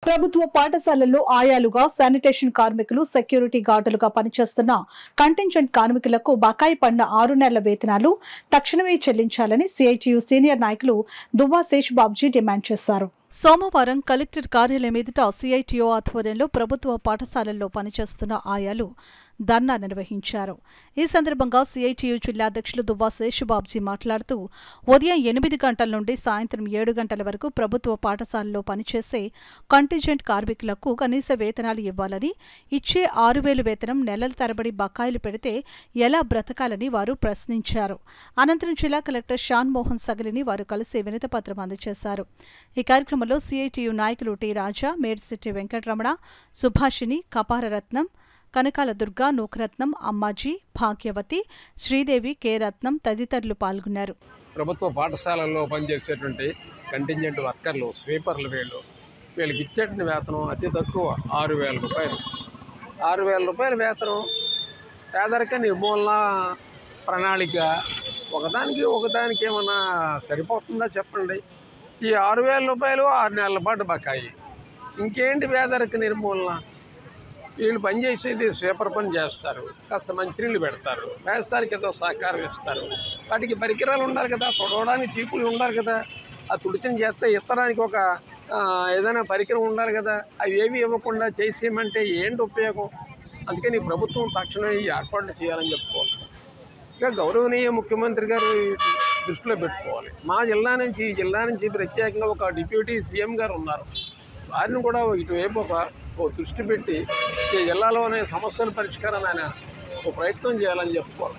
ప్రభుత్వ పాఠశాలల్లో ఆయాలుగా శానిటేషన్ కార్మికులు, సెక్యూరిటీ గార్డులుగా పనిచేస్తున్న కంటింజెంట్ కార్మికులకు బకాయి పడిన 6 నెలల వేతనాలు తక్షణమే చెల్లించాలని సిఐటియు సీనియర్ నాయకులు దువ్వా శేష్ బాబ్జీ డిమాండ్ చేశారు. సోమవారం కలెక్టర్ కార్యాలయం ఎదుట సిఐటియు ఆధ్వర్యంలో ప్రభుత్వ పాఠశాలల్లో పనిచేస్తున్న ఆయాలు ధర్నా నిర్వహించారు. ఈ సందర్భంగా సిఐటియు జిల్లా అధ్యక్షులు దువ్వా శేష్ బాబ్జీ మాట్లాడుతూ ఉదయం 8 గంటల నుండి సాయంత్రం 7 గంటల వరకు ప్రభుత్వ పాఠశాలలో పనిచేసే కంటింజెంట్ కార్మికులకు కనీస వేతనాలు ఇవ్వాలని, ఇచ్చే 6,000 వేతనం నెలల తరబడి బకాయిలు పెడితే ఎలా బ్రతకాలని వారు ప్రశ్నించారు. అనంతరం జిల్లా కలెక్టర్ షాన్ మోహన్ సగలిని వారు కలిసి వినతిపత్రం అందజేశారు. ఈ కార్యక్రమంలో సిఐటియు నాయకులు టి రాజా, మేడిశెట్టి వెంకటరమణ, సుభాషిణి, కపారరత్నం, కనకాల దుర్గా, నూకరత్నం, అమ్మాజీ, భాగ్యవతి, శ్రీదేవి, కె రత్నం తదితరులు పాల్గొన్నారు. ప్రభుత్వ పాఠశాలల్లో పనిచేసేటువంటి కంటింజెంట్ వర్కర్లు, స్వీపర్లు వీళ్ళకి ఇచ్చేటువంటి వేతనం అతి తక్కువ 6,000 రూపాయలు. 6,000 రూపాయల వేతనం పేదరిక నిర్మూలన ప్రణాళిక ఒకదానికి ఏమన్నా సరిపోతుందా చెప్పండి? ఈ 6,000 రూపాయలు 6 నెలల పాటు బకాయి. ఇంకేంటి పేదరిక నిర్మూలన? వీళ్ళు పనిచేసేది స్వీపర్ పని చేస్తారు, కాస్త మంచినీళ్ళు పెడతారు, వేస్తానికి ఏదో సహకారం ఇస్తారు. వాటికి పరికరాలు ఉండాలి కదా, తొడవడానికి చీపులు ఉండాలి కదా, ఆ తుడిచిన చేస్తే ఇత్తడానికి ఒక ఏదైనా పరికరం ఉండాలి కదా. అవి ఏవి ఇవ్వకుండా చేసేయమంటే ఏంటి ఉపయోగం? అందుకని ప్రభుత్వం తక్షణమే ఈ ఏర్పాట్లు చేయాలని చెప్పుకోవాలి. ఇంకా గౌరవనీయ ముఖ్యమంత్రి గారు దృష్టిలో పెట్టుకోవాలి. మా జిల్లా నుంచి ప్రత్యేకంగా ఒక డిప్యూటీ సీఎం గారు ఉన్నారు. వారిని కూడా ఇటువైపు ఒక దృష్టి పెట్టి ఈ జిల్లాలోనే సమస్యల పరిష్కారాన్ని ఆయన ఒక ప్రయత్నం చేయాలని చెప్పుకోవాలి.